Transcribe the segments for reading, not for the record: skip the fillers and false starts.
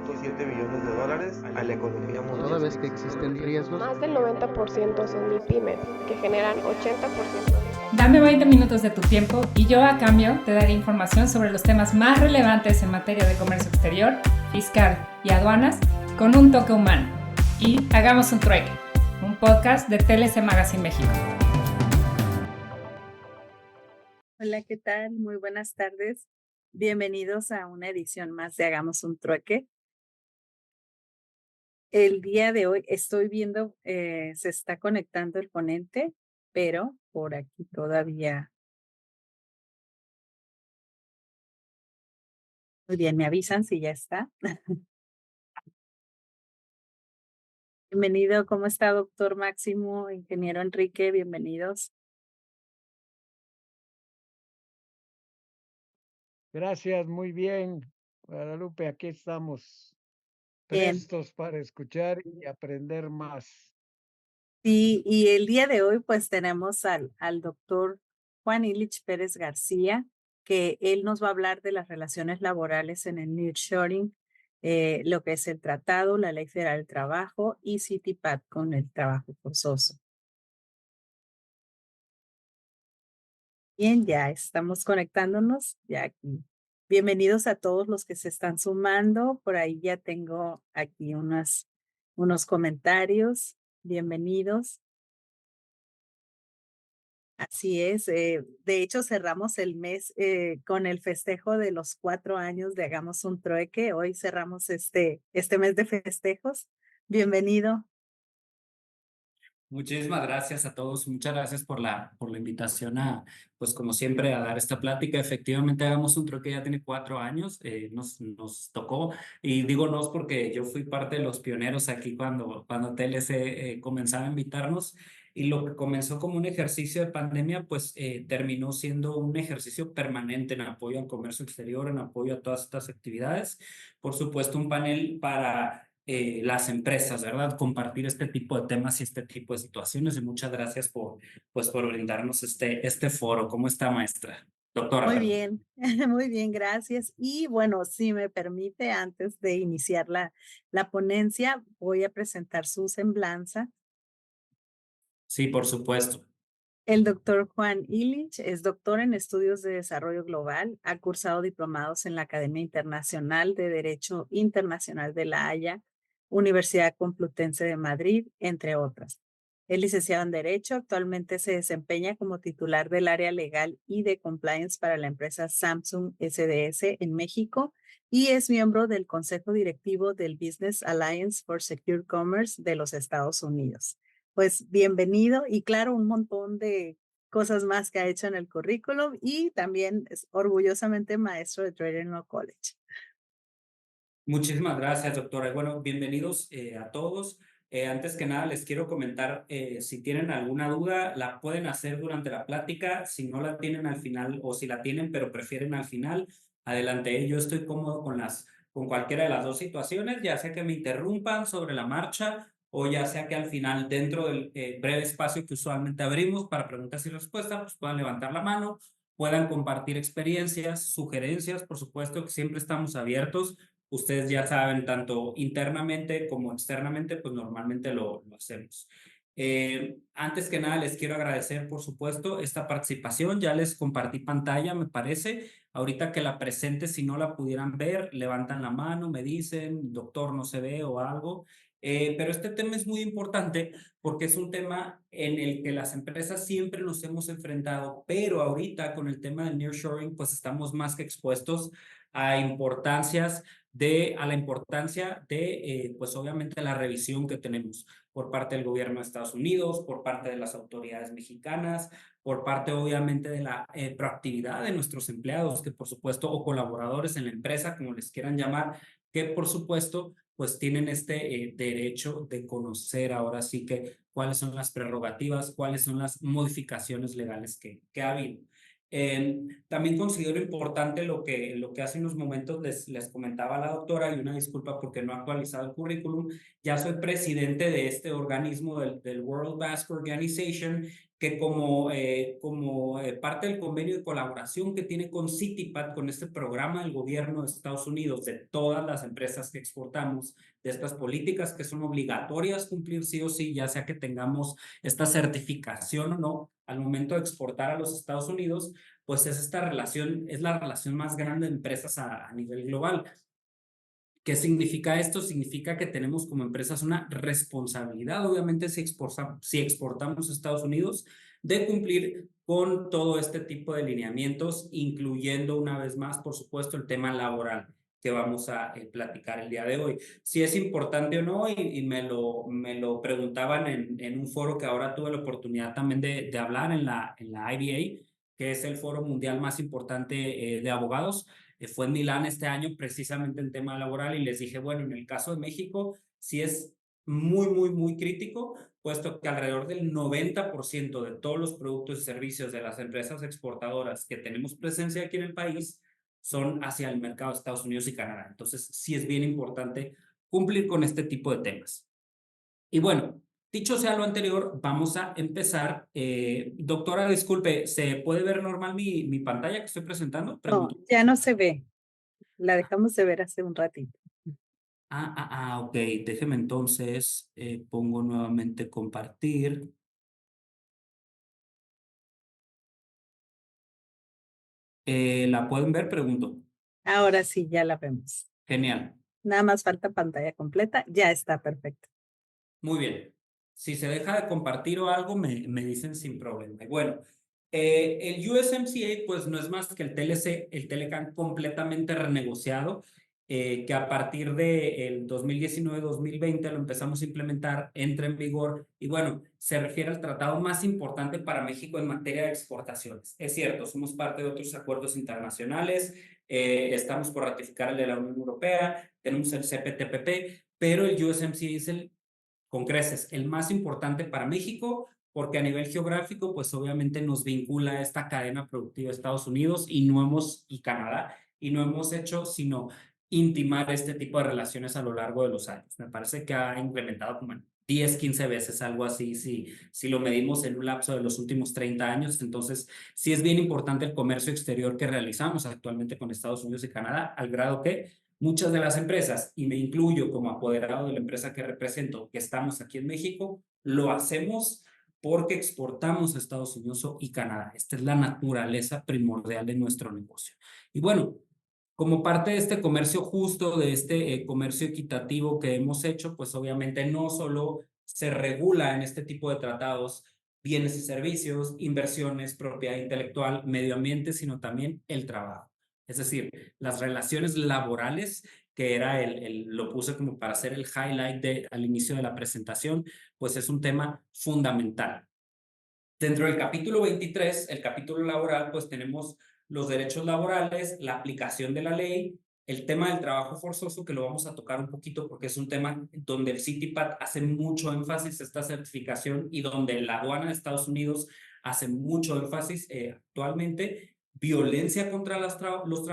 $1.7 billones a la economía mundial. Toda vez que existen riesgos, Más del 90% son MIPYMES, que generan 80%. Dame 20 minutos de tu tiempo y yo a cambio te daré información sobre los temas más relevantes en materia de comercio exterior, fiscal y aduanas con un toque humano. Y hagamos un trueque, un podcast de TLC Magazine México. Hola, ¿qué tal? Muy buenas tardes. Bienvenidos a una edición más de Hagamos un Trueque. El día de hoy estoy viendo, se está conectando el ponente, pero por aquí todavía. Muy bien, me avisan si ya está. Bienvenido, ¿cómo está, doctor Máximo, ingeniero Enrique? Bienvenidos. Gracias, muy bien, Guadalupe, aquí estamos Bien. prestos para escuchar y aprender más. Y el día de hoy pues tenemos al doctor Juan Illich Pérez García, que él nos va a hablar de las relaciones laborales en el nearshoring, lo que es el tratado, la Ley Federal del Trabajo y CITIPAT con el trabajo forzoso. Bien, ya estamos conectándonos, ya aquí. Bienvenidos a todos los que se están sumando. Por ahí ya tengo aquí unos comentarios. Bienvenidos. Así es. De hecho, cerramos el mes con el festejo de los 4 años de Hagamos un Trueque. Hoy cerramos este mes de festejos. Bienvenido. Muchísimas gracias a todos. Muchas gracias por la invitación a, pues como siempre, a dar esta plática. Efectivamente, Hagamos un Trueque ya tiene 4 años. Nos tocó, y digo nos porque yo fui parte de los pioneros aquí cuando TLC comenzaba a invitarnos. Y lo que comenzó como un ejercicio de pandemia, pues terminó siendo un ejercicio permanente en apoyo al comercio exterior, en apoyo a todas estas actividades. Por supuesto, un panel para las empresas, ¿verdad? Compartir este tipo de temas y este tipo de situaciones. Y muchas gracias por brindarnos este foro. ¿Cómo está, maestra? Doctora. Muy bien, muy bien, gracias. Y bueno, si me permite, antes de iniciar la ponencia, voy a presentar su semblanza. Sí, por supuesto. El doctor Juan Illich es doctor en estudios de desarrollo global, ha cursado diplomados en la Academia Internacional de Derecho Internacional de La Haya, Universidad Complutense de Madrid, entre otras. Es licenciado en Derecho, actualmente se desempeña como titular del área legal y de compliance para la empresa Samsung SDS en México y es miembro del Consejo Directivo del Business Alliance for Secure Commerce de los Estados Unidos. Pues bienvenido y claro, un montón de cosas más que ha hecho en el currículum y también es orgullosamente maestro de Trader Law College. Muchísimas gracias, doctora. Bueno, bienvenidos a todos. Antes que nada, les quiero comentar, si tienen alguna duda, la pueden hacer durante la plática. Si no la tienen al final, o si la tienen pero prefieren al final, adelante. Yo estoy cómodo con cualquiera de las dos situaciones, ya sea que me interrumpan sobre la marcha o ya sea que al final, dentro del breve espacio que usualmente abrimos para preguntas y respuestas, pues puedan levantar la mano, puedan compartir experiencias, sugerencias, por supuesto que siempre estamos abiertos. Ustedes ya saben, tanto internamente como externamente, pues normalmente lo hacemos. Antes que nada, les quiero agradecer, por supuesto, esta participación. Ya les compartí pantalla, me parece. Ahorita que la presente, si no la pudieran ver, levantan la mano, me dicen, doctor, no se ve o algo. Pero este tema es muy importante porque es un tema en el que las empresas siempre nos hemos enfrentado, pero ahorita con el tema del nearshoring, pues estamos más que expuestos a la importancia de, pues obviamente, la revisión que tenemos por parte del gobierno de Estados Unidos, por parte de las autoridades mexicanas, por parte, obviamente, de la proactividad de nuestros empleados, que por supuesto, o colaboradores en la empresa, como les quieran llamar, que por supuesto, pues tienen este derecho de conocer ahora sí que cuáles son las prerrogativas, cuáles son las modificaciones legales que ha habido. También considero importante lo que hace unos momentos les comentaba la doctora, y una disculpa porque no he actualizado el currículum. Ya soy presidente de este organismo del World Basque Organization, que como parte del convenio de colaboración que tiene con CITIPAT, con este programa del gobierno de Estados Unidos, de todas las empresas que exportamos, de estas políticas que son obligatorias cumplir sí o sí, ya sea que tengamos esta certificación o no, al momento de exportar a los Estados Unidos, pues es esta relación, es la relación más grande de empresas a nivel global. ¿Qué significa esto? Significa que tenemos como empresas una responsabilidad, obviamente, si exportamos a Estados Unidos, de cumplir con todo este tipo de lineamientos, incluyendo una vez más, por supuesto, el tema laboral que vamos a platicar el día de hoy. Si es importante o no, y me lo preguntaban en un foro que ahora tuve la oportunidad también de hablar en la IBA, que es el foro mundial más importante de abogados. Fue en Milán este año precisamente en tema laboral y les dije, bueno, en el caso de México sí es muy crítico, puesto que alrededor del 90% de todos los productos y servicios de las empresas exportadoras que tenemos presencia aquí en el país son hacia el mercado de Estados Unidos y Canadá. Entonces sí es bien importante cumplir con este tipo de temas. Y bueno, dicho sea lo anterior, vamos a empezar. Doctora, disculpe, ¿se puede ver normal mi pantalla que estoy presentando? No, Pregunto. ya no se ve. La dejamos de ver hace un ratito. Ok. Déjeme entonces, pongo nuevamente compartir. ¿La pueden ver? Pregunto. Ahora sí, ya la vemos. Genial. Nada más falta pantalla completa. Ya está perfecto. Muy bien. Si se deja de compartir o algo, me dicen sin problema. Bueno, el USMCA pues no es más que el TLC, el Telecan completamente renegociado, que a partir del 2019-2020 lo empezamos a implementar, entra en vigor y bueno, se refiere al tratado más importante para México en materia de exportaciones. Es cierto, somos parte de otros acuerdos internacionales, estamos por ratificar el de la Unión Europea, tenemos el CPTPP, pero el USMCA es con creces, el más importante para México, porque a nivel geográfico, pues obviamente nos vincula a esta cadena productiva de Estados Unidos y Canadá, y no hemos hecho sino intimar este tipo de relaciones a lo largo de los años. Me parece que ha incrementado como en 10, 15 veces, algo así, si lo medimos en un lapso de los últimos 30 años. Entonces, sí es bien importante el comercio exterior que realizamos actualmente con Estados Unidos y Canadá, al grado que muchas de las empresas, y me incluyo como apoderado de la empresa que represento, que estamos aquí en México, lo hacemos porque exportamos a Estados Unidos y Canadá. Esta es la naturaleza primordial de nuestro negocio. Y bueno, como parte de este comercio justo, de este comercio equitativo que hemos hecho, pues obviamente no solo se regula en este tipo de tratados bienes y servicios, inversiones, propiedad intelectual, medio ambiente, sino también el trabajo. Es decir, las relaciones laborales, que era lo puse como para hacer el highlight al inicio de la presentación, pues es un tema fundamental. Dentro del capítulo 23, el capítulo laboral, pues tenemos los derechos laborales, la aplicación de la ley, el tema del trabajo forzoso, que lo vamos a tocar un poquito porque es un tema donde el CITIPAT hace mucho énfasis esta certificación y donde la aduana de Estados Unidos hace mucho énfasis actualmente, violencia contra los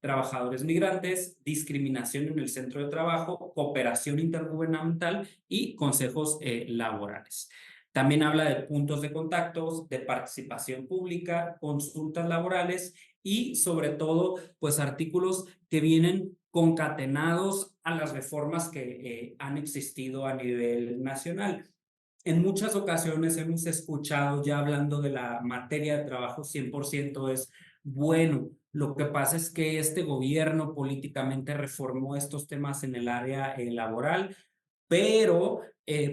trabajadores migrantes, discriminación en el centro de trabajo, cooperación intergubernamental y consejos laborales. También habla de puntos de contactos, de participación pública, consultas laborales y sobre todo, pues artículos que vienen concatenados a las reformas que han existido a nivel nacional. En muchas ocasiones hemos escuchado ya hablando de la materia de trabajo 100% es bueno. Lo que pasa es que este gobierno políticamente reformó estos temas en el área laboral, pero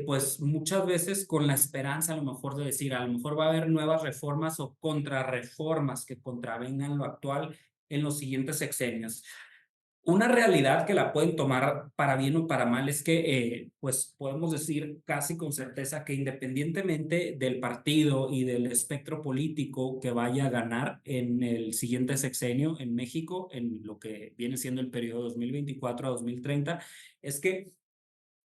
pues muchas veces con la esperanza a lo mejor de decir, a lo mejor va a haber nuevas reformas o contrarreformas que contravengan lo actual en los siguientes sexenios. Una realidad que la pueden tomar para bien o para mal es que pues podemos decir casi con certeza que independientemente del partido y del espectro político que vaya a ganar en el siguiente sexenio en México, en lo que viene siendo el periodo 2024 a 2030, es que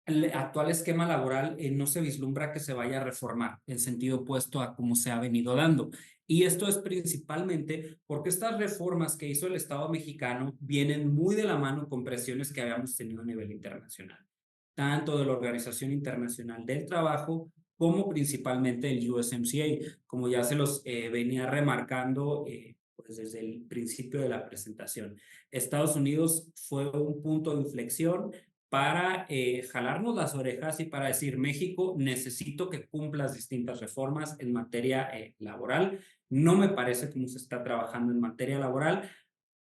el actual esquema laboral no se vislumbra que se vaya a reformar en sentido opuesto a cómo se ha venido dando. Y esto es principalmente porque estas reformas que hizo el Estado mexicano vienen muy de la mano con presiones que habíamos tenido a nivel internacional, tanto de la Organización Internacional del Trabajo como principalmente el USMCA, como ya se los venía remarcando pues desde el principio de la presentación. Estados Unidos fue un punto de inflexión para jalarnos las orejas y para decir, México, necesito que cumplas distintas reformas en materia laboral. No me parece cómo se está trabajando en materia laboral,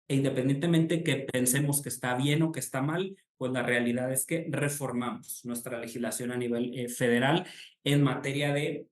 e independientemente que pensemos que está bien o que está mal, pues la realidad es que reformamos nuestra legislación a nivel federal en materia de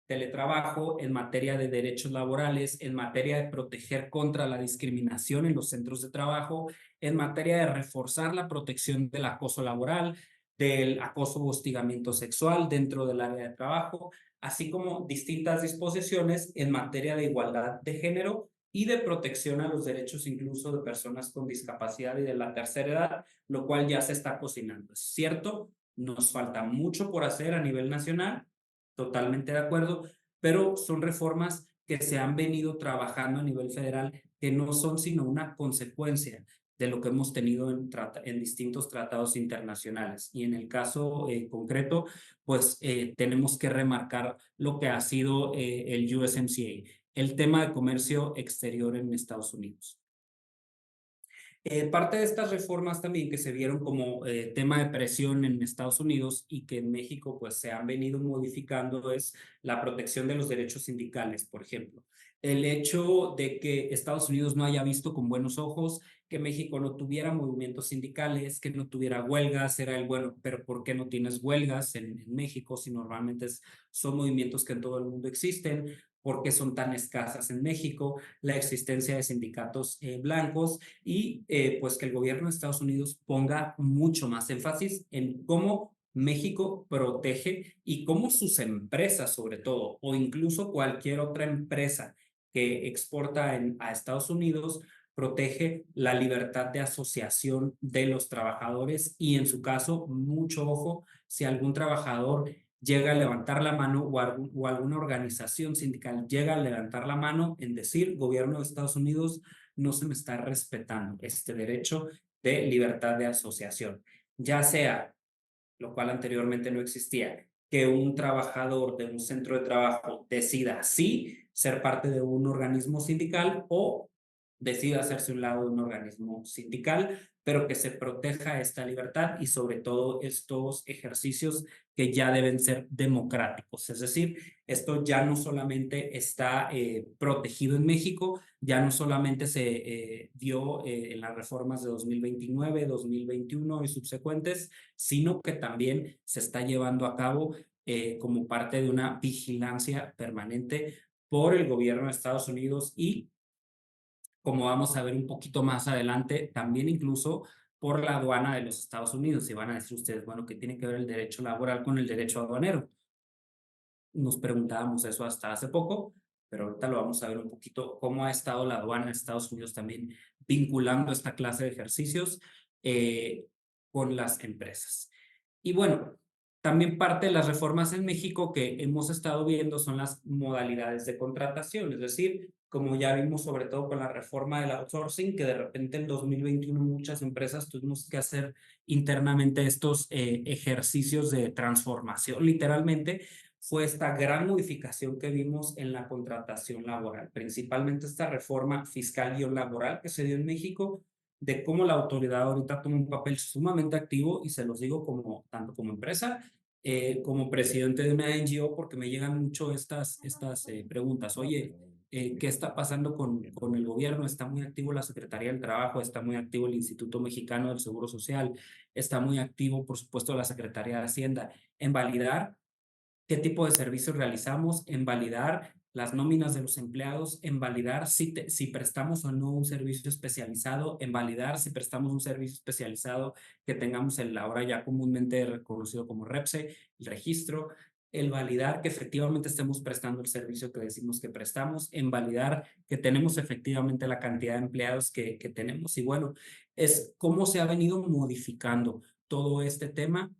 teletrabajo, en materia de derechos laborales, en materia de proteger contra la discriminación en los centros de trabajo, en materia de reforzar la protección del acoso laboral, del acoso o hostigamiento sexual dentro del área de trabajo, así como distintas disposiciones en materia de igualdad de género y de protección a los derechos incluso de personas con discapacidad y de la tercera edad, lo cual ya se está cocinando. Es cierto, nos falta mucho por hacer a nivel nacional, totalmente de acuerdo, pero son reformas que se han venido trabajando a nivel federal, que no son sino una consecuencia de lo que hemos tenido en distintos tratados internacionales. Y en el caso concreto, pues tenemos que remarcar lo que ha sido el USMCA, el tema de comercio exterior en Estados Unidos. Parte de estas reformas también que se vieron como tema de presión en Estados Unidos y que en México pues se han venido modificando es la protección de los derechos sindicales, por ejemplo. El hecho de que Estados Unidos no haya visto con buenos ojos que México no tuviera movimientos sindicales, que no tuviera huelgas, era el bueno, pero ¿por qué no tienes huelgas en México si normalmente son movimientos que en todo el mundo existen? ¿Por qué son tan escasas en México? La existencia de sindicatos blancos y pues que el gobierno de Estados Unidos ponga mucho más énfasis en cómo México protege y cómo sus empresas sobre todo, o incluso cualquier otra empresa que exporta a Estados Unidos, protege la libertad de asociación de los trabajadores y en su caso, mucho ojo, si algún trabajador llega a levantar la mano o alguna organización sindical llega a levantar la mano en decir, gobierno de Estados Unidos, no se me está respetando este derecho de libertad de asociación, ya sea, lo cual anteriormente no existía, que un trabajador de un centro de trabajo decida sí ser parte de un organismo sindical o decida hacerse un lado de un organismo sindical, pero que se proteja esta libertad y sobre todo estos ejercicios que ya deben ser democráticos. Es decir, esto ya no solamente está protegido en México, ya no solamente se dio en las reformas de 2029, 2021 y subsecuentes, sino que también se está llevando a cabo como parte de una vigilancia permanente por el gobierno de Estados Unidos y, como vamos a ver un poquito más adelante, también incluso por la aduana de los Estados Unidos. Y van a decir ustedes, bueno, ¿qué tiene que ver el derecho laboral con el derecho aduanero? Nos preguntábamos eso hasta hace poco, pero ahorita lo vamos a ver un poquito, cómo ha estado la aduana de Estados Unidos también vinculando esta clase de ejercicios con las empresas. Y bueno, también parte de las reformas en México que hemos estado viendo son las modalidades de contratación, es decir, como ya vimos sobre todo con la reforma del outsourcing, que de repente en 2021 muchas empresas tuvimos que hacer internamente estos ejercicios de transformación, literalmente, fue esta gran modificación que vimos en la contratación laboral, principalmente esta reforma fiscal y laboral que se dio en México, de cómo la autoridad ahorita toma un papel sumamente activo, y se los digo como, tanto como empresa, como presidente de una NGO, porque me llegan mucho estas preguntas. Oye, ¿qué está pasando con el gobierno? Está muy activo la Secretaría del Trabajo, está muy activo el Instituto Mexicano del Seguro Social, está muy activo, por supuesto, la Secretaría de Hacienda, en validar qué tipo de servicios realizamos, en validar las nóminas de los empleados, en validar si prestamos o no un servicio especializado, en validar si prestamos un servicio especializado que tengamos el ahora ya comúnmente reconocido como REPSE, el registro, el validar que efectivamente estemos prestando el servicio que decimos que prestamos, en validar que tenemos efectivamente la cantidad de empleados que tenemos. Y bueno, es cómo se ha venido modificando todo este tema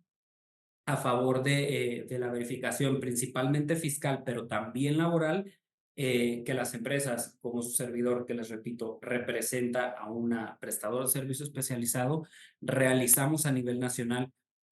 a favor de la verificación, principalmente fiscal, pero también laboral, que las empresas, como su servidor, que les repito, representa a una prestadora de servicio especializado, realizamos a nivel nacional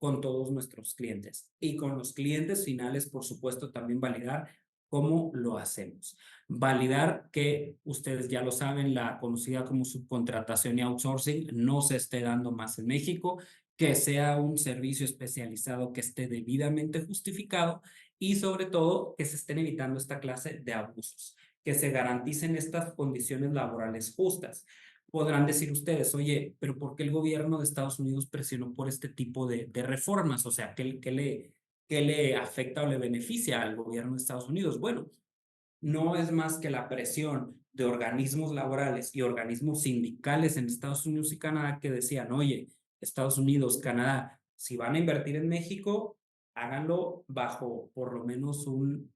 con todos nuestros clientes y con los clientes finales, por supuesto, también validar cómo lo hacemos. Validar que ustedes ya lo saben, la conocida como subcontratación y outsourcing no se esté dando más en México, que sea un servicio especializado que esté debidamente justificado y sobre todo que se estén evitando esta clase de abusos, que se garanticen estas condiciones laborales justas. Podrán decir ustedes, oye, pero ¿por qué el gobierno de Estados Unidos presionó por este tipo de reformas? O sea, ¿qué le afecta o le beneficia al gobierno de Estados Unidos? Bueno, no es más que la presión de organismos laborales y organismos sindicales en Estados Unidos y Canadá que decían, oye, Estados Unidos, Canadá, si van a invertir en México, háganlo bajo por lo menos un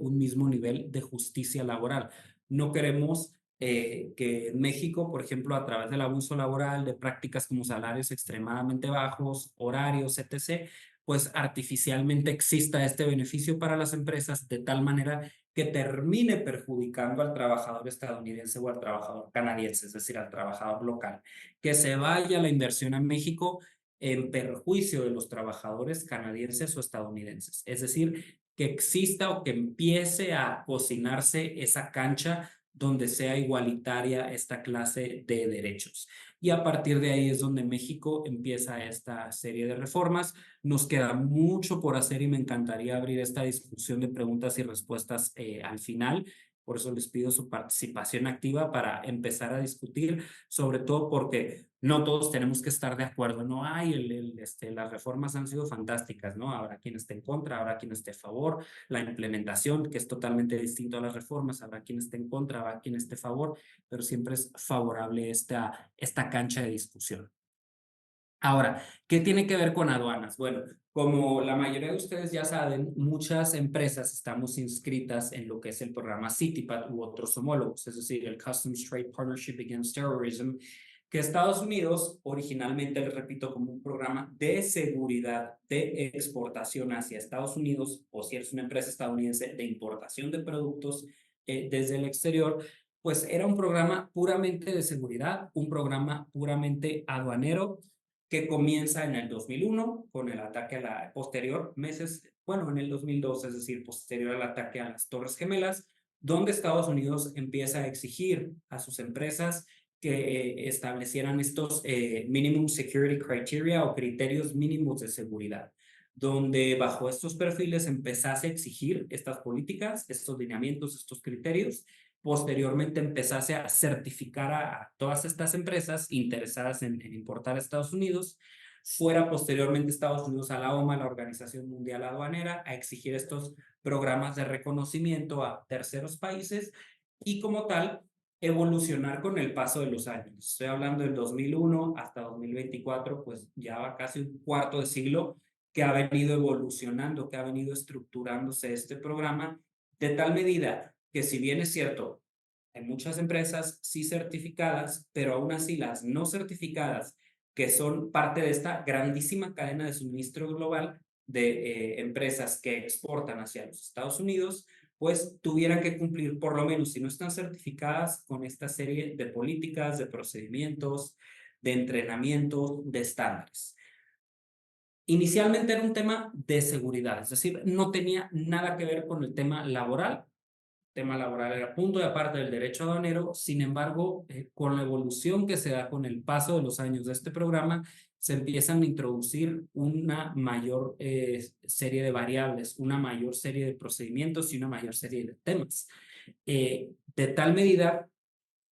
mismo nivel de justicia laboral. No queremos que en México, por ejemplo, a través del abuso laboral, de prácticas como salarios extremadamente bajos, horarios, etc., pues artificialmente exista este beneficio para las empresas de tal manera que termine perjudicando al trabajador estadounidense o al trabajador canadiense, es decir, al trabajador local, que se vaya la inversión a México en perjuicio de los trabajadores canadienses o estadounidenses. Es decir, que exista o que empiece a cocinarse esa cancha donde sea igualitaria esta clase de derechos. Y a partir de ahí es donde México empieza esta serie de reformas. Nos queda mucho por hacer y me encantaría abrir esta discusión de preguntas y respuestas al final. Por eso les pido su participación activa para empezar a discutir, sobre todo porque no todos tenemos que estar de acuerdo, ¿no? Las reformas han sido fantásticas, ¿no? Habrá quien esté en contra, habrá quien esté a favor, la implementación, que es totalmente distinto a las reformas, habrá quien esté en contra, habrá quien esté a favor, pero siempre es favorable esta cancha de discusión. Ahora, ¿qué tiene que ver con aduanas? Bueno, como la mayoría de ustedes ya saben, muchas empresas estamos inscritas en lo que es el programa CITIPAT u otros homólogos, es decir, el Customs Trade Partnership Against Terrorism, que Estados Unidos originalmente, les repito, como un programa de seguridad de exportación hacia Estados Unidos, o si eres una empresa estadounidense de importación de productos desde el exterior, pues era un programa puramente de seguridad, un programa puramente aduanero, que comienza en el 2001 con el ataque a la posterior, en el 2002, es decir, posterior al ataque a las Torres Gemelas, donde Estados Unidos empieza a exigir a sus empresas que establecieran estos minimum security criteria o criterios mínimos de seguridad, donde bajo estos perfiles empezase a exigir estas políticas, estos lineamientos, estos criterios. Posteriormente empezase a certificar a todas estas empresas interesadas en importar a Estados Unidos, fuera posteriormente Estados Unidos a la OMA, la Organización Mundial Aduanera, a exigir estos programas de reconocimiento a terceros países y como tal evolucionar con el paso de los años. Estoy hablando del 2001 hasta 2024, pues ya va casi un cuarto de siglo que ha venido evolucionando, que ha venido estructurándose este programa de tal medida que si bien es cierto, hay muchas empresas sí certificadas, pero aún así las no certificadas, que son parte de esta grandísima cadena de suministro global de empresas que exportan hacia los Estados Unidos, pues tuvieran que cumplir, por lo menos si no están certificadas, con esta serie de políticas, de procedimientos, de entrenamientos, de estándares. Inicialmente era un tema de seguridad, es decir, no tenía nada que ver con el tema laboral. El tema laboral era punto de aparte del derecho aduanero. Sin embargo, con la evolución que se da con el paso de los años de este programa, se empiezan a introducir una mayor serie de variables, una mayor serie de procedimientos y una mayor serie de temas. De tal medida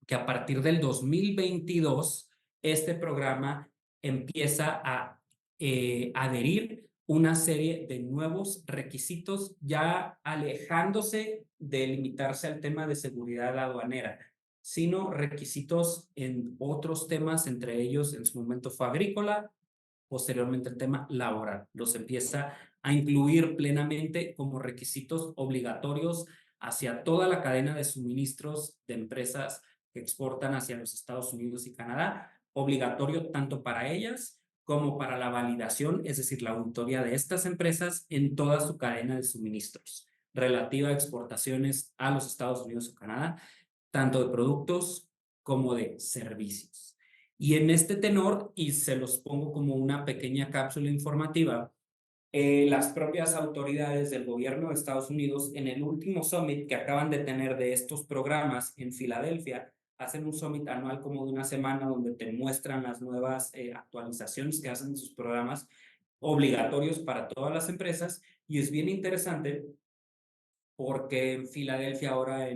que a partir del 2022, este programa empieza a adherir una serie de nuevos requisitos, ya alejándose de limitarse al tema de seguridad aduanera, sino requisitos en otros temas, entre ellos en su momento fue agrícola, posteriormente el tema laboral. Los empieza a incluir plenamente como requisitos obligatorios hacia toda la cadena de suministros de empresas que exportan hacia los Estados Unidos y Canadá, obligatorio tanto para ellas como para la validación, es decir, la auditoría de estas empresas en toda su cadena de suministros relativa a exportaciones a los Estados Unidos o Canadá, tanto de productos como de servicios. Y en este tenor, y se los pongo como una pequeña cápsula informativa, las propias autoridades del gobierno de Estados Unidos, en el último summit que acaban de tener de estos programas en Filadelfia, hacen un summit anual como de una semana donde te muestran las nuevas actualizaciones que hacen de sus programas obligatorios para todas las empresas. Y es bien interesante porque en Filadelfia ahora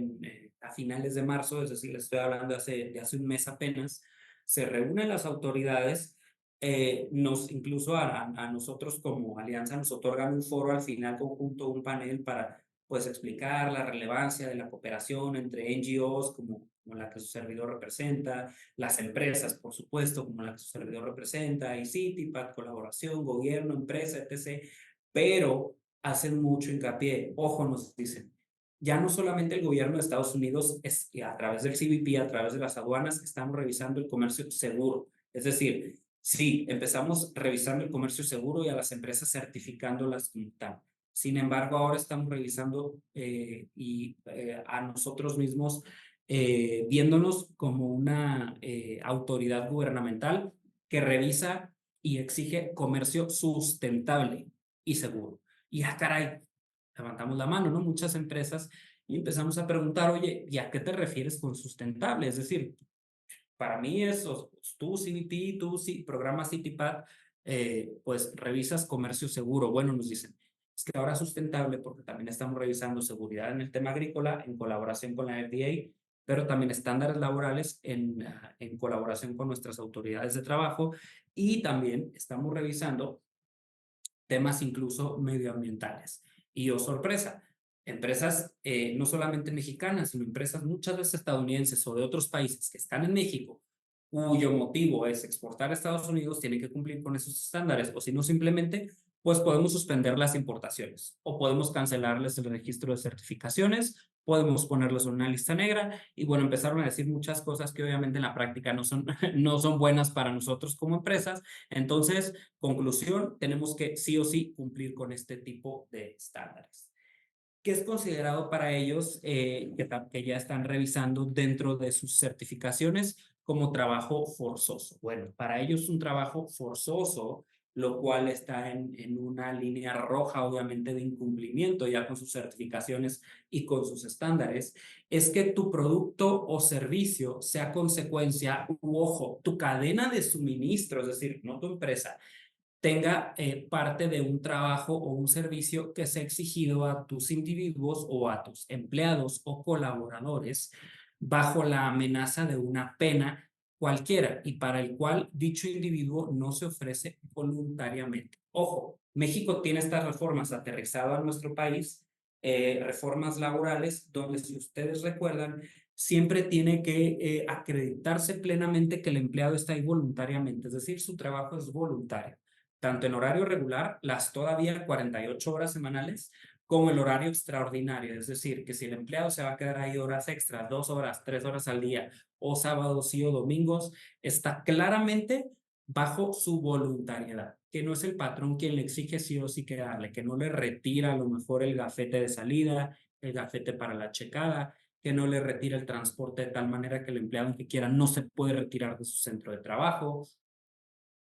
a finales de marzo, es decir, les estoy hablando de hace un mes apenas, se reúnen las autoridades, incluso a nosotros como alianza nos otorgan un foro al final conjunto, un panel para pues explicar la relevancia de la cooperación entre NGOs como la que su servidor representa, las empresas, por supuesto, como la que su servidor representa, y CITIPAD, colaboración, gobierno, empresa, etc. Pero hacen mucho hincapié, ojo, nos dicen, ya no solamente el gobierno de Estados Unidos, a través del CBP, a través de las aduanas, estamos revisando el comercio seguro. Es decir, sí, empezamos revisando el comercio seguro y a las empresas certificándolas como tal. Sin embargo, ahora estamos revisando a nosotros mismos, viéndonos como una autoridad gubernamental que revisa y exige comercio sustentable y seguro. Y caray, levantamos la mano, ¿no? Muchas empresas y empezamos a preguntar, oye, ¿y a qué te refieres con sustentable? Es decir, para mí eso, tú CBP, tú programa CITIPAD, pues revisas comercio seguro. Bueno, nos dicen, es que ahora sustentable porque también estamos revisando seguridad en el tema agrícola en colaboración con la FDA, pero también estándares laborales en colaboración con nuestras autoridades de trabajo, y también estamos revisando temas incluso medioambientales. Y oh sorpresa, empresas no solamente mexicanas, sino empresas muchas veces estadounidenses o de otros países que están en México, cuyo motivo es exportar a Estados Unidos, tienen que cumplir con esos estándares, o si no, simplemente, pues podemos suspender las importaciones o podemos cancelarles el registro de certificaciones, podemos ponerlos en una lista negra. Y bueno, empezaron a decir muchas cosas que obviamente en la práctica no son, no son buenas para nosotros como empresas. Entonces, conclusión, tenemos que sí o sí cumplir con este tipo de estándares. ¿Qué es considerado para ellos que ya están revisando dentro de sus certificaciones como trabajo forzoso? Bueno, para ellos un trabajo forzoso, lo cual está en una línea roja, obviamente, de incumplimiento ya con sus certificaciones y con sus estándares, es que tu producto o servicio sea consecuencia, ojo, tu cadena de suministro, es decir, no tu empresa, tenga parte de un trabajo o un servicio que sea exigido a tus individuos o a tus empleados o colaboradores bajo la amenaza de una pena cualquiera y para el cual dicho individuo no se ofrece voluntariamente. Ojo, México tiene estas reformas aterrizadas a nuestro país, reformas laborales, donde, si ustedes recuerdan, siempre tiene que acreditarse plenamente que el empleado está ahí voluntariamente, es decir, su trabajo es voluntario, tanto en horario regular, las todavía 48 horas semanales, como el horario extraordinario. Es decir, que si el empleado se va a quedar ahí horas extras, 2 horas, 3 horas al día, o sábados sí o domingos, está claramente bajo su voluntariedad, que no es el patrón quien le exige sí o sí quedarle, que no le retira a lo mejor el gafete de salida, el gafete para la checada, que no le retira el transporte de tal manera que el empleado que quiera no se puede retirar de su centro de trabajo,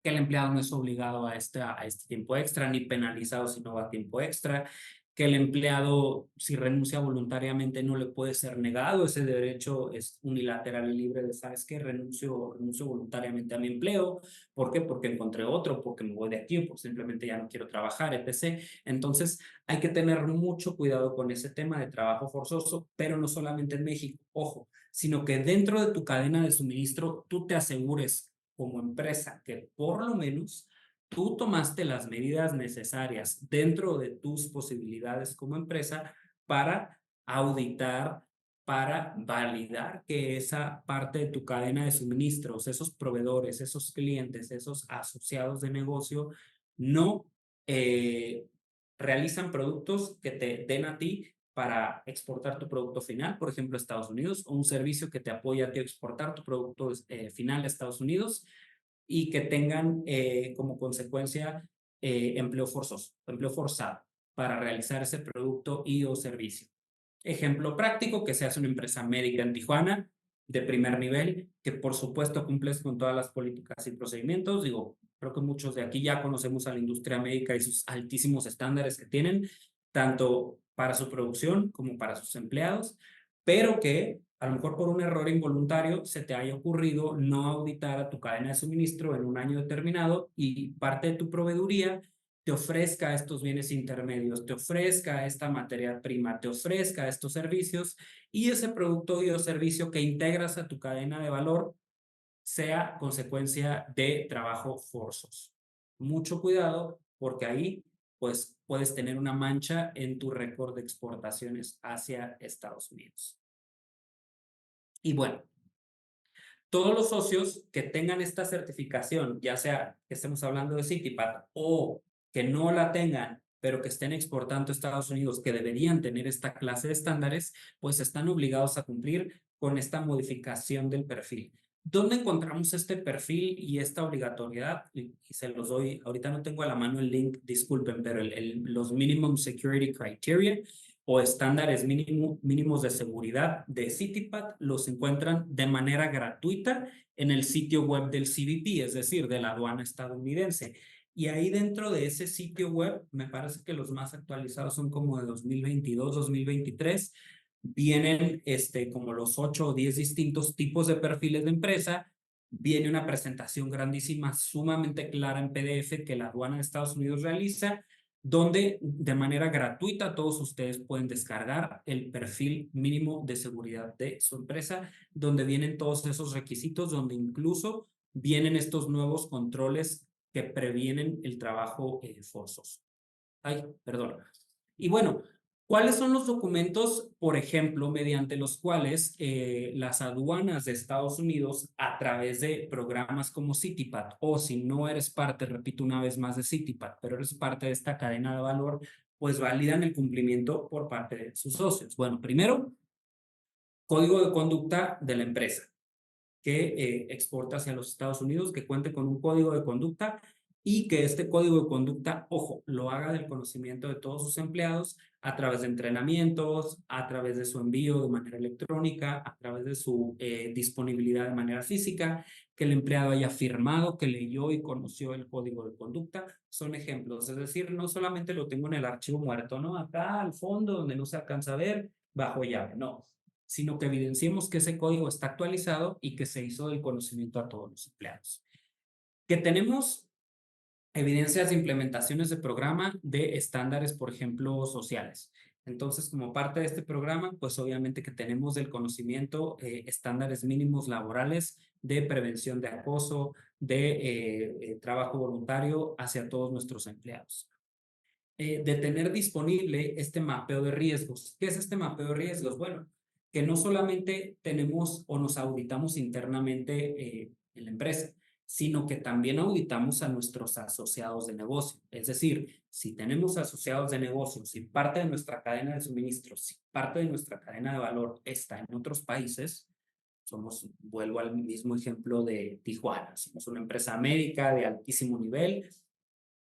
que el empleado no es obligado a este tiempo extra, ni penalizado si no va a tiempo extra, que el empleado, si renuncia voluntariamente, no le puede ser negado ese derecho, es unilateral y libre de, ¿sabes qué? Renuncio voluntariamente a mi empleo. ¿Por qué? Porque encontré otro, porque me voy de aquí, o porque simplemente ya no quiero trabajar, etc. Entonces, hay que tener mucho cuidado con ese tema de trabajo forzoso, pero no solamente en México, ojo, sino que dentro de tu cadena de suministro, tú te asegures como empresa que por lo menos tú tomaste las medidas necesarias dentro de tus posibilidades como empresa para auditar, para validar que esa parte de tu cadena de suministros, esos proveedores, esos clientes, esos asociados de negocio, no realizan productos que te den a ti para exportar tu producto final, por ejemplo, a Estados Unidos, o un servicio que te apoya a ti a exportar tu producto final a Estados Unidos, y que tengan como consecuencia empleo forzoso, empleo forzado para realizar ese producto y o servicio. Ejemplo práctico, que seas una empresa médica en Tijuana de primer nivel, que por supuesto cumples con todas las políticas y procedimientos. Digo, creo que muchos de aquí ya conocemos a la industria médica y sus altísimos estándares que tienen, tanto para su producción como para sus empleados, pero que a lo mejor por un error involuntario se te haya ocurrido no auditar a tu cadena de suministro en un año determinado y parte de tu proveeduría te ofrezca estos bienes intermedios, te ofrezca esta materia prima, te ofrezca estos servicios y ese producto y o servicio que integras a tu cadena de valor sea consecuencia de trabajo forzoso. Mucho cuidado porque ahí pues puedes tener una mancha en tu récord de exportaciones hacia Estados Unidos. Y bueno, todos los socios que tengan esta certificación, ya sea que estemos hablando de CITIPAT o que no la tengan, pero que estén exportando a Estados Unidos, que deberían tener esta clase de estándares, pues están obligados a cumplir con esta modificación del perfil. ¿Dónde encontramos este perfil y esta obligatoriedad? Y se los doy, ahorita no tengo a la mano el link, disculpen, pero los Minimum Security Criteria o estándares mínimos de seguridad de CITIPAT los encuentran de manera gratuita en el sitio web del CBP, es decir, de la aduana estadounidense. Y ahí dentro de ese sitio web, me parece que los más actualizados son como de 2022, 2023, vienen como los 8 o 10 distintos tipos de perfiles de empresa, viene una presentación grandísima, sumamente clara en PDF que la aduana de Estados Unidos realiza, donde de manera gratuita todos ustedes pueden descargar el perfil mínimo de seguridad de su empresa, donde vienen todos esos requisitos, donde incluso vienen estos nuevos controles que previenen el trabajo forzoso. Ay, perdón. Y bueno, ¿cuáles son los documentos, por ejemplo, mediante los cuales las aduanas de Estados Unidos, a través de programas como CITIPAT, o si no eres parte, repito una vez más, de CITIPAT, pero eres parte de esta cadena de valor, pues validan el cumplimiento por parte de sus socios? Bueno, primero, código de conducta de la empresa que exporta hacia los Estados Unidos, que cuente con un código de conducta y que este código de conducta, ojo, lo haga del conocimiento de todos sus empleados a través de entrenamientos, a través de su envío de manera electrónica, a través de su disponibilidad de manera física, que el empleado haya firmado, que leyó y conoció el código de conducta. Son ejemplos, es decir, no solamente lo tengo en el archivo muerto, ¿no? Acá al fondo donde no se alcanza a ver, bajo llave, no, sino que evidenciemos que ese código está actualizado y que se hizo del conocimiento a todos los empleados. Que tenemos evidencias de implementaciones de programa de estándares, por ejemplo, sociales. Entonces, como parte de este programa, pues obviamente que tenemos del conocimiento estándares mínimos laborales de prevención de acoso, de trabajo voluntario hacia todos nuestros empleados. De tener disponible este mapeo de riesgos. ¿Qué es este mapeo de riesgos? Bueno, que no solamente tenemos o nos auditamos internamente en la empresa, sino que también auditamos a nuestros asociados de negocio. Es decir, si tenemos asociados de negocio, si parte de nuestra cadena de suministros, si parte de nuestra cadena de valor está en otros países, vuelvo al mismo ejemplo de Tijuana, somos una empresa médica de altísimo nivel,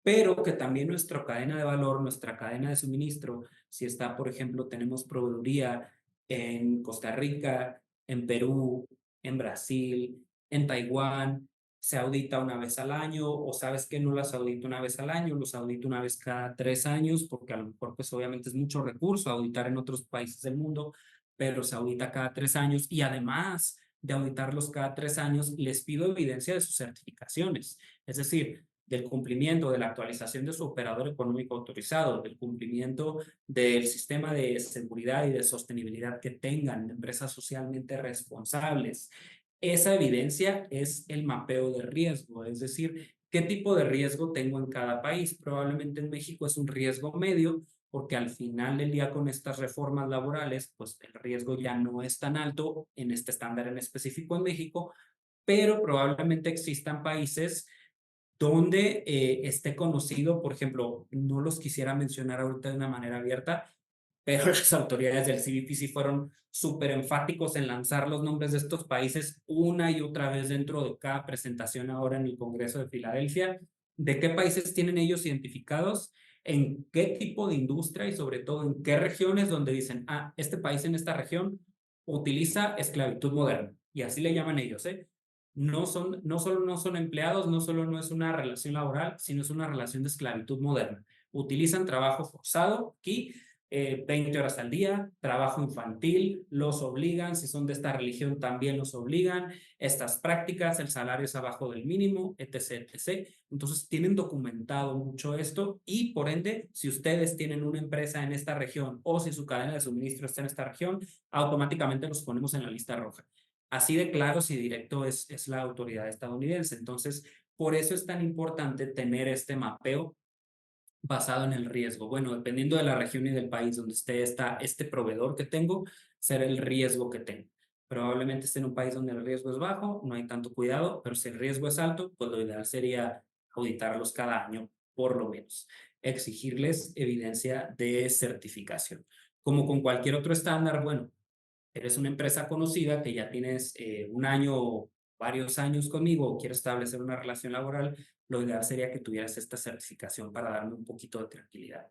pero que también nuestra cadena de valor, nuestra cadena de suministro, si está, por ejemplo, tenemos proveeduría en Costa Rica, en Perú, en Brasil, en Taiwán, se audita una vez al año, o sabes que no las audito una vez al año, los audito una vez cada 3 años, porque a lo mejor pues obviamente es mucho recurso auditar en otros países del mundo, pero se audita cada 3 años y además de auditarlos cada 3 años, les pido evidencia de sus certificaciones, es decir, del cumplimiento de la actualización de su operador económico autorizado, del cumplimiento del sistema de seguridad y de sostenibilidad que tengan, de empresas socialmente responsables. Esa evidencia es el mapeo de riesgo, es decir, qué tipo de riesgo tengo en cada país. Probablemente en México es un riesgo medio, porque al final del día con estas reformas laborales, pues el riesgo ya no es tan alto en este estándar en específico en México, pero probablemente existan países donde esté conocido, por ejemplo, no los quisiera mencionar ahorita de una manera abierta, pero las autoridades del CBP sí fueron súper enfáticos en lanzar los nombres de estos países una y otra vez dentro de cada presentación ahora en el Congreso de Filadelfia, de qué países tienen ellos identificados, en qué tipo de industria y sobre todo en qué regiones donde dicen, este país en esta región utiliza esclavitud moderna, y así le llaman ellos, ¿eh? No solo no son empleados, no solo no es una relación laboral, sino es una relación de esclavitud moderna. Utilizan trabajo forzado aquí, 20 horas al día, trabajo infantil, los obligan, si son de esta religión también los obligan, estas prácticas, el salario es abajo del mínimo, etc., etc. Entonces tienen documentado mucho esto y por ende, si ustedes tienen una empresa en esta región o si su cadena de suministro está en esta región, automáticamente los ponemos en la lista roja. Así de claro si directo es la autoridad estadounidense. Entonces, por eso es tan importante tener este mapeo basado en el riesgo. Bueno, dependiendo de la región y del país donde esté este proveedor que tengo, será el riesgo que tengo. Probablemente esté en un país donde el riesgo es bajo, no hay tanto cuidado, pero si el riesgo es alto, pues lo ideal sería auditarlos cada año, por lo menos. Exigirles evidencia de certificación. Como con cualquier otro estándar, bueno, eres una empresa conocida que ya tienes un año o varios años conmigo o quieres establecer una relación laboral, lo ideal sería que tuvieras esta certificación para darme un poquito de tranquilidad.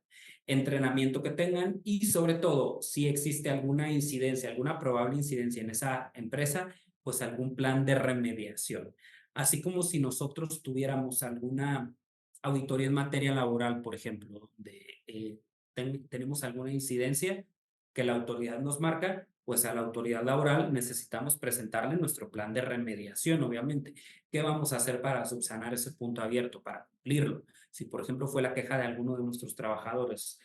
Entrenamiento que tengan y sobre todo, si existe alguna incidencia, alguna probable incidencia en esa empresa, pues algún plan de remediación. Así como si nosotros tuviéramos alguna auditoría en materia laboral, por ejemplo, tenemos alguna incidencia que la autoridad nos marca, pues a la autoridad laboral necesitamos presentarle nuestro plan de remediación, obviamente. ¿Qué vamos a hacer para subsanar ese punto abierto, para cumplirlo? Si, por ejemplo, fue la queja de alguno de nuestros trabajadores,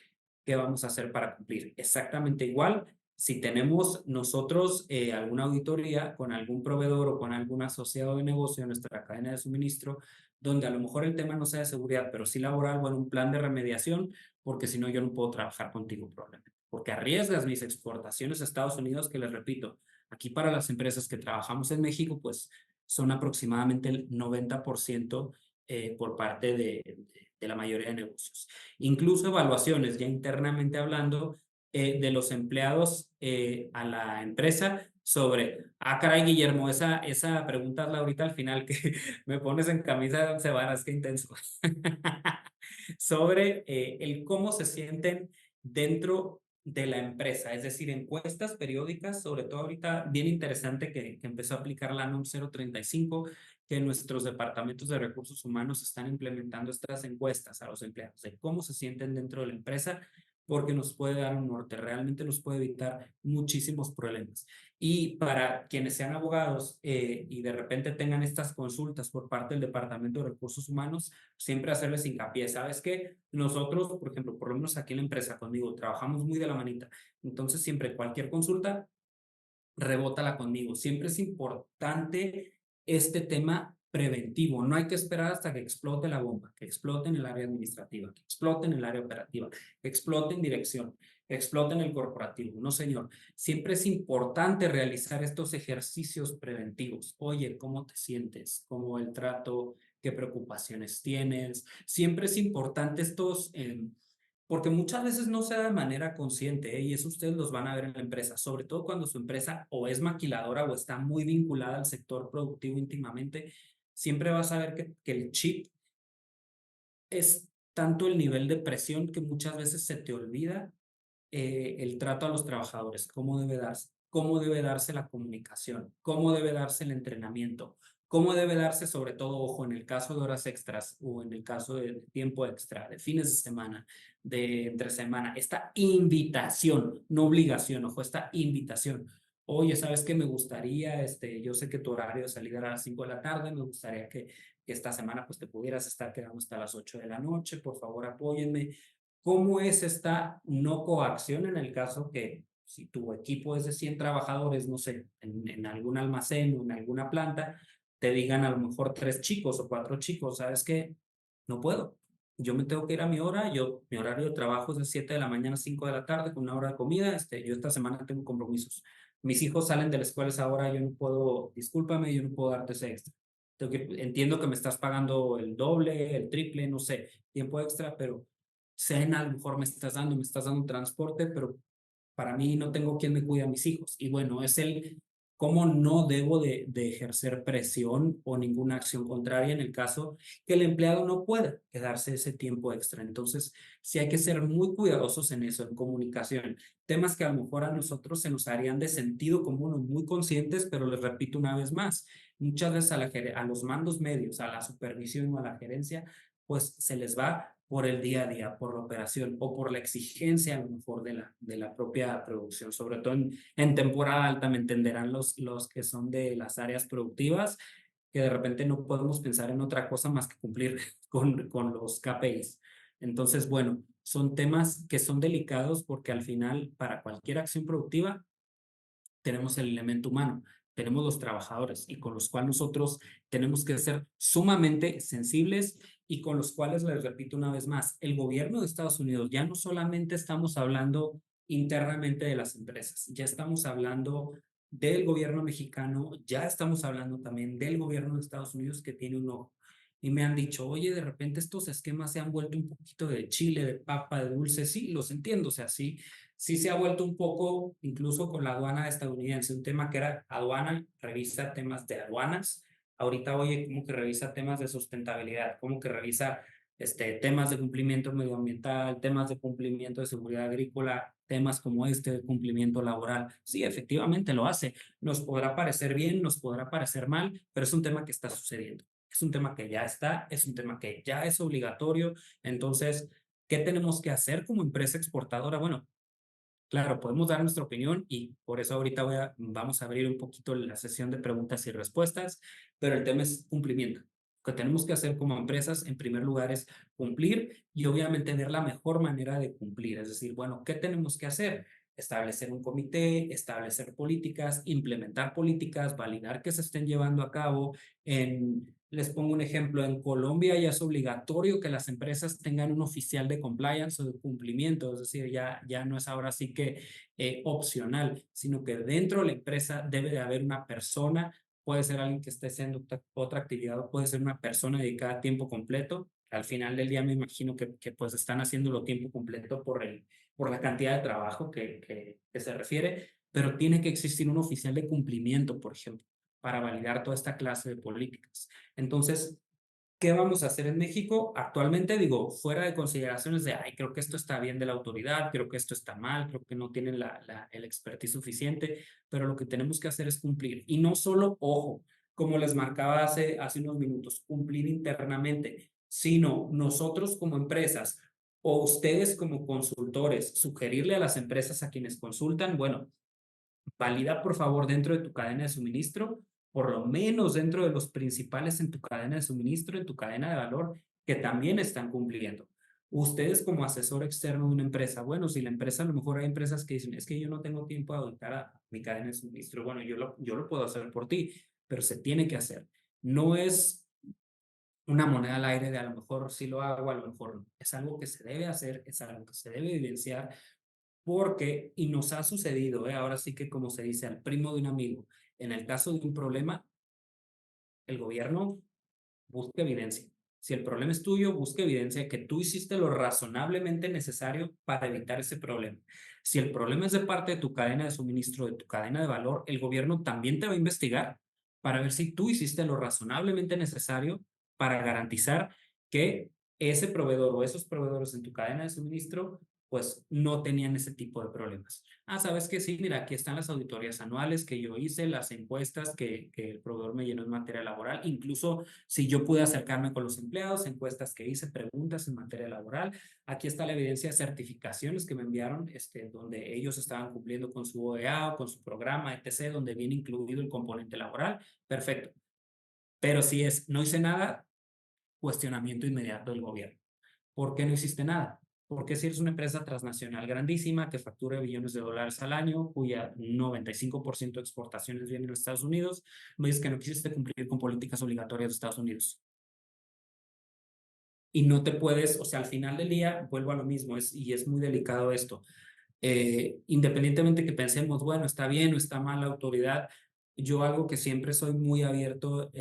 ¿qué vamos a hacer para cumplir? Exactamente igual, si tenemos nosotros alguna auditoría con algún proveedor o con algún asociado de negocio en nuestra cadena de suministro, donde a lo mejor el tema no sea de seguridad, pero sí laboral, bueno, un plan de remediación, porque si no yo no puedo trabajar contigo probablemente. Porque arriesgas mis exportaciones a Estados Unidos, que les repito, aquí para las empresas que trabajamos en México, pues son aproximadamente el 90% por parte de la mayoría de negocios. Incluso evaluaciones, ya internamente hablando, de los empleados a la empresa sobre, caray, Guillermo, esa pregunta, Laurita, al final que me pones en camisa de once varas, qué intenso. Sobre el cómo se sienten dentro de la empresa, es decir, encuestas periódicas, sobre todo ahorita bien interesante que empezó a aplicar la NOM 035, que nuestros departamentos de recursos humanos están implementando estas encuestas a los empleados de cómo se sienten dentro de la empresa, porque nos puede dar un norte, realmente nos puede evitar muchísimos problemas. Y para quienes sean abogados y de repente tengan estas consultas por parte del Departamento de Recursos Humanos, siempre hacerles hincapié. ¿Sabes qué? Nosotros, por ejemplo, por lo menos aquí en la empresa conmigo, trabajamos muy de la manita. Entonces, siempre cualquier consulta, rebótala conmigo. Siempre es importante este tema preventivo. No hay que esperar hasta que explote la bomba, que explote en el área administrativa, que explote en el área operativa, que explote en dirección, que explote en el corporativo. No, señor. Siempre es importante realizar estos ejercicios preventivos. Oye, ¿cómo te sientes? ¿Cómo el trato? ¿Qué preocupaciones tienes? Siempre es importante estos... porque muchas veces no se da de manera consciente, y eso ustedes los van a ver en la empresa, sobre todo cuando su empresa o es maquiladora o está muy vinculada al sector productivo íntimamente, siempre vas a ver que el chip es tanto el nivel de presión que muchas veces se te olvida el trato a los trabajadores, cómo debe darse la comunicación, cómo debe darse el entrenamiento, cómo debe darse sobre todo, ojo, en el caso de horas extras o en el caso de tiempo extra, de fines de semana, de entre semana, esta invitación, no obligación, ojo, esta invitación. Oye, ¿sabes qué? Me gustaría, yo sé que tu horario de salida era a las 5 de la tarde, me gustaría que esta semana pues te pudieras estar quedando hasta las 8 de la noche, por favor apóyenme. ¿Cómo es esta no coacción en el caso que si tu equipo es de 100 trabajadores, no sé, en algún almacén o en alguna planta, te digan a lo mejor 3 chicos o 4 chicos, ¿sabes qué? No puedo. Yo me tengo que ir a mi hora, mi horario de trabajo es de 7 de la mañana a 5 de la tarde con una hora de comida, yo esta semana tengo compromisos. Mis hijos salen de la escuela a esa hora, yo no puedo, discúlpame, yo no puedo darte ese extra. Entiendo que me estás pagando el doble, el triple, no sé, tiempo extra, pero cena a lo mejor me estás dando transporte, pero para mí no tengo quien me cuide a mis hijos. Y bueno, es el cómo no debo de ejercer presión o ninguna acción contraria en el caso que el empleado no pueda quedarse ese tiempo extra. Entonces, sí hay que ser muy cuidadosos en eso, en comunicación. Temas que a lo mejor a nosotros se nos harían de sentido común o muy conscientes, pero les repito una vez más, muchas veces a los mandos medios, a la supervisión o a la gerencia, pues se les va por el día a día, por la operación o por la exigencia a lo mejor de la propia producción, sobre todo en temporada alta, me entenderán los que son de las áreas productivas, que de repente no podemos pensar en otra cosa más que cumplir con los KPIs. Entonces, bueno, son temas que son delicados porque al final, para cualquier acción productiva, tenemos el elemento humano, tenemos los trabajadores y con los cuales nosotros tenemos que ser sumamente sensibles y con los cuales, les repito una vez más, el gobierno de Estados Unidos, ya no solamente estamos hablando internamente de las empresas, ya estamos hablando del gobierno mexicano, ya estamos hablando también del gobierno de Estados Unidos que tiene un ojo. Y me han dicho, oye, de repente estos esquemas se han vuelto un poquito de chile, de papa, de dulce. Sí, los entiendo, o sea, sí se ha vuelto un poco, incluso con la aduana estadounidense, un tema que era aduana, revisa temas de aduanas. Ahorita, oye, como que revisa temas de sustentabilidad, como que revisa temas de cumplimiento medioambiental, temas de cumplimiento de seguridad agrícola, temas como de cumplimiento laboral. Sí, efectivamente lo hace. Nos podrá parecer bien, nos podrá parecer mal, pero es un tema que está sucediendo. Es un tema que ya está, es un tema que ya es obligatorio. Entonces, ¿qué tenemos que hacer como empresa exportadora? Bueno, claro, podemos dar nuestra opinión y por eso ahorita vamos a abrir un poquito la sesión de preguntas y respuestas, pero el tema es cumplimiento. Lo que tenemos que hacer como empresas, en primer lugar, es cumplir y obviamente ver la mejor manera de cumplir. Es decir, bueno, ¿qué tenemos que hacer? Establecer un comité, establecer políticas, implementar políticas, validar que se estén llevando a cabo. Les pongo un ejemplo, en Colombia ya es obligatorio que las empresas tengan un oficial de compliance o de cumplimiento, es decir, ya no es ahora sí que opcional, sino que dentro de la empresa debe de haber una persona, puede ser alguien que esté haciendo otra actividad o puede ser una persona dedicada a tiempo completo. Al final del día me imagino que pues están haciéndolo tiempo completo por la cantidad de trabajo que se refiere, pero tiene que existir un oficial de cumplimiento, por ejemplo, para validar toda esta clase de políticas. Entonces, ¿qué vamos a hacer en México? Actualmente, digo, fuera de consideraciones de, ay, creo que esto está bien de la autoridad, creo que esto está mal, creo que no tienen el expertise suficiente, pero lo que tenemos que hacer es cumplir. Y no solo, ojo, como les marcaba hace unos minutos, cumplir internamente, sino nosotros como empresas o ustedes como consultores, sugerirle a las empresas a quienes consultan, bueno, valida por favor dentro de tu cadena de suministro, por lo menos dentro de los principales en tu cadena de suministro, en tu cadena de valor, que también están cumpliendo. Ustedes como asesor externo de una empresa, bueno, si la empresa, a lo mejor hay empresas que dicen, es que yo no tengo tiempo de auditar a mi cadena de suministro, bueno, yo lo puedo hacer por ti, pero se tiene que hacer. No es una moneda al aire de a lo mejor sí lo hago, a lo mejor no. Es algo que se debe hacer, es algo que se debe evidenciar, porque, y nos ha sucedido, ahora sí que como se dice, al primo de un amigo, en el caso de un problema, el gobierno busca evidencia. Si el problema es tuyo, busca evidencia de que tú hiciste lo razonablemente necesario para evitar ese problema. Si el problema es de parte de tu cadena de suministro, de tu cadena de valor, el gobierno también te va a investigar para ver si tú hiciste lo razonablemente necesario para garantizar que ese proveedor o esos proveedores en tu cadena de suministro pues no tenían ese tipo de problemas. ¿Sabes qué? Sí, mira, aquí están las auditorías anuales que yo hice, las encuestas que el proveedor me llenó en materia laboral, incluso si yo pude acercarme con los empleados, encuestas que hice, preguntas en materia laboral. Aquí está la evidencia de certificaciones que me enviaron, donde ellos estaban cumpliendo con su OEA o con su programa, etc., donde viene incluido el componente laboral. Perfecto. Pero si no hice nada, cuestionamiento inmediato del gobierno. ¿Por qué no hiciste nada? Porque si eres una empresa transnacional grandísima que factura billones de dólares al año, cuya 95% de exportaciones vienen de Estados Unidos, me dices que no quisiste cumplir con políticas obligatorias de Estados Unidos. Y no te puedes, o sea, al final del día, vuelvo a lo mismo, y es muy delicado esto. Independientemente que pensemos, bueno, está bien o está mal la autoridad, yo algo que siempre soy muy abierto,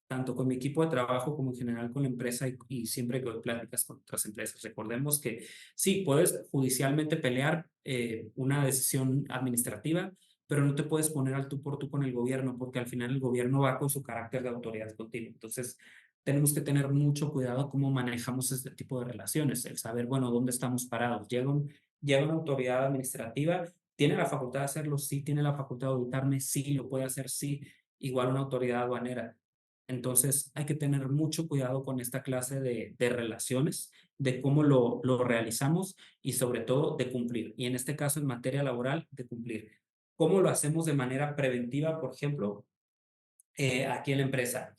tanto con mi equipo de trabajo como en general con la empresa y siempre que doy pláticas con otras empresas. Recordemos que sí, puedes judicialmente pelear una decisión administrativa, pero no te puedes poner al tú por tú con el gobierno, porque al final el gobierno va con su carácter de autoridad contigo. Entonces, tenemos que tener mucho cuidado cómo manejamos este tipo de relaciones, el saber, bueno, dónde estamos parados. Llega una autoridad administrativa, ¿tiene la facultad de hacerlo? Sí. ¿Tiene la facultad de auditarme? Sí. ¿Lo puede hacer? Sí. Igual una autoridad aduanera. Entonces, hay que tener mucho cuidado con esta clase de relaciones, de cómo lo realizamos y sobre todo de cumplir. Y en este caso, en materia laboral, de cumplir. ¿Cómo lo hacemos de manera preventiva, por ejemplo, aquí en la empresa?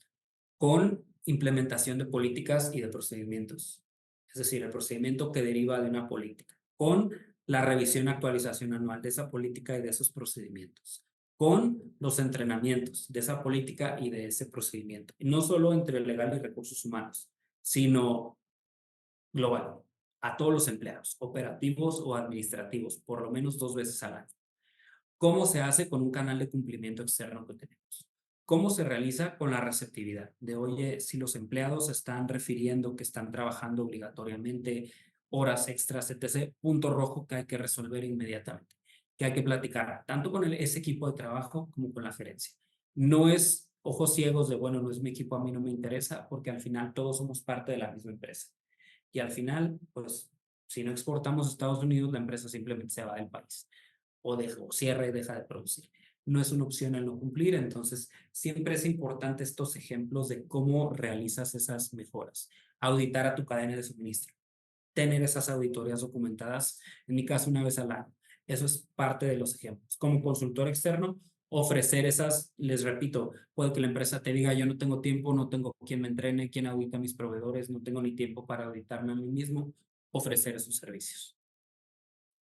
Con implementación de políticas y de procedimientos. Es decir, el procedimiento que deriva de una política. Con la revisión y actualización anual de esa política y de esos procedimientos. Con los entrenamientos de esa política y de ese procedimiento. Y no solo entre legal y recursos humanos, sino global, a todos los empleados, operativos o administrativos, por lo menos 2 veces al año. ¿Cómo se hace? Con un canal de cumplimiento externo que tenemos. ¿Cómo se realiza? Con la receptividad de, oye, si los empleados están refiriendo que están trabajando obligatoriamente horas extras, etc., punto rojo que hay que resolver inmediatamente, que hay que platicar tanto con ese equipo de trabajo como con la gerencia. No es ojos ciegos de, bueno, no es mi equipo, a mí no me interesa, porque al final todos somos parte de la misma empresa. Y al final, pues, si no exportamos a Estados Unidos, la empresa simplemente se va del país o cierra y deja de producir. No es una opción el no cumplir, entonces siempre es importante estos ejemplos de cómo realizas esas mejoras. Auditar a tu cadena de suministro, tener esas auditorías documentadas, en mi caso 1 vez al año. Eso es parte de los ejemplos. Como consultor externo, ofrecer esas, les repito, puede que la empresa te diga, yo no tengo tiempo, no tengo quien me entrene, quien audita a mis proveedores, no tengo ni tiempo para auditarme a mí mismo, ofrecer esos servicios.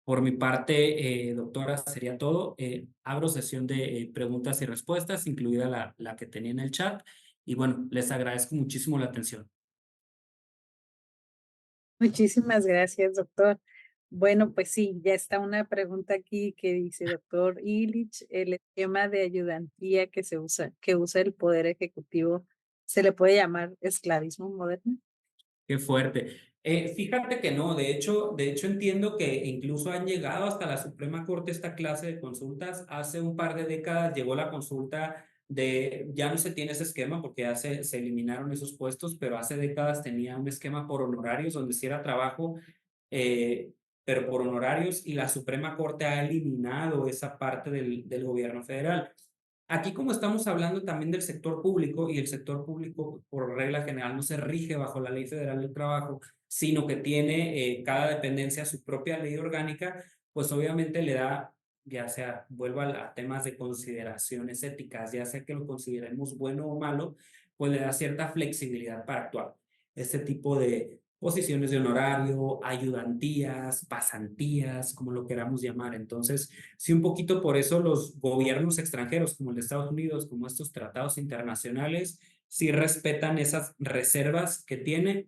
Por mi parte, doctora, sería todo. Abro sesión de preguntas y respuestas, incluida la que tenía en el chat. Y bueno, les agradezco muchísimo la atención. Muchísimas gracias, doctor. Bueno, pues sí, ya está una pregunta aquí que dice, doctor Illich, el esquema de ayudantía que usa el Poder Ejecutivo, ¿se le puede llamar esclavismo moderno? Qué fuerte. Fíjate que no, de hecho entiendo que incluso han llegado hasta la Suprema Corte esta clase de consultas. Hace un par de décadas llegó la consulta de, ya no se tiene ese esquema porque ya se eliminaron esos puestos, pero hace décadas tenía un esquema por honorarios donde sí era trabajo, pero por honorarios, y la Suprema Corte ha eliminado esa parte del gobierno federal. Aquí, como estamos hablando también del sector público, y el sector público por regla general no se rige bajo la Ley Federal del Trabajo, sino que tiene cada dependencia su propia ley orgánica, pues obviamente le da, ya sea, vuelvo a temas de consideraciones éticas, ya sea que lo consideremos bueno o malo, pues le da cierta flexibilidad para actuar. Este tipo de posiciones de honorario, ayudantías, pasantías, como lo queramos llamar. Entonces, sí, un poquito por eso los gobiernos extranjeros, como el de Estados Unidos, como estos tratados internacionales, sí respetan esas reservas que tiene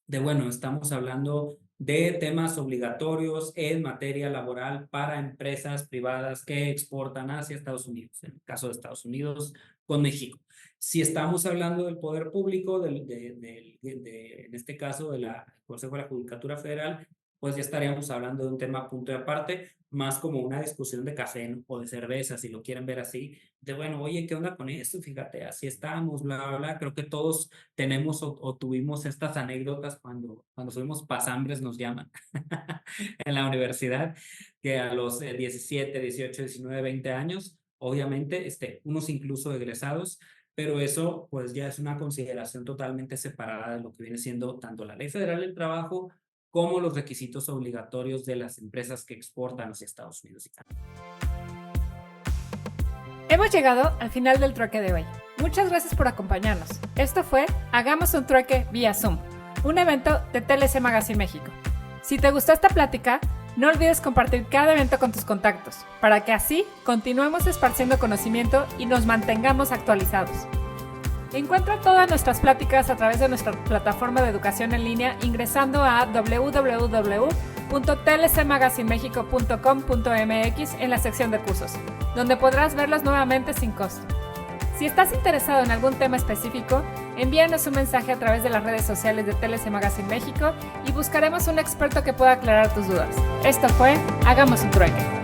de, bueno, estamos hablando de temas obligatorios en materia laboral para empresas privadas que exportan hacia Estados Unidos, en el caso de Estados Unidos con México. Si estamos hablando del poder público, en este caso del Consejo de la Judicatura Federal, pues ya estaríamos hablando de un tema punto y aparte, más como una discusión de café, ¿no? O de cerveza, si lo quieren ver así, de bueno, oye, ¿qué onda con esto? Fíjate, así estamos, bla, bla, bla. Creo que todos tenemos o tuvimos estas anécdotas cuando fuimos pasambres, nos llaman, en la universidad, que a los 17, 18, 19, 20 años, obviamente, unos incluso egresados, pero eso pues ya es una consideración totalmente separada de lo que viene siendo tanto la Ley Federal del Trabajo como los requisitos obligatorios de las empresas que exportan hacia Estados Unidos y Canadá. Hemos llegado al final del trueque de hoy. Muchas gracias por acompañarnos. Esto fue Hagamos un trueque vía Zoom, un evento de TLC Magazine México. Si te gustó esta plática, no olvides compartir cada evento con tus contactos, para que así continuemos esparciendo conocimiento y nos mantengamos actualizados. Encuentra todas nuestras pláticas a través de nuestra plataforma de educación en línea ingresando a www.tlcmagazinemexico.com.mx en la sección de cursos, donde podrás verlas nuevamente sin costo. Si estás interesado en algún tema específico, envíanos un mensaje a través de las redes sociales de TLC Magazine México y buscaremos un experto que pueda aclarar tus dudas. Esto fue Hagamos un trueque.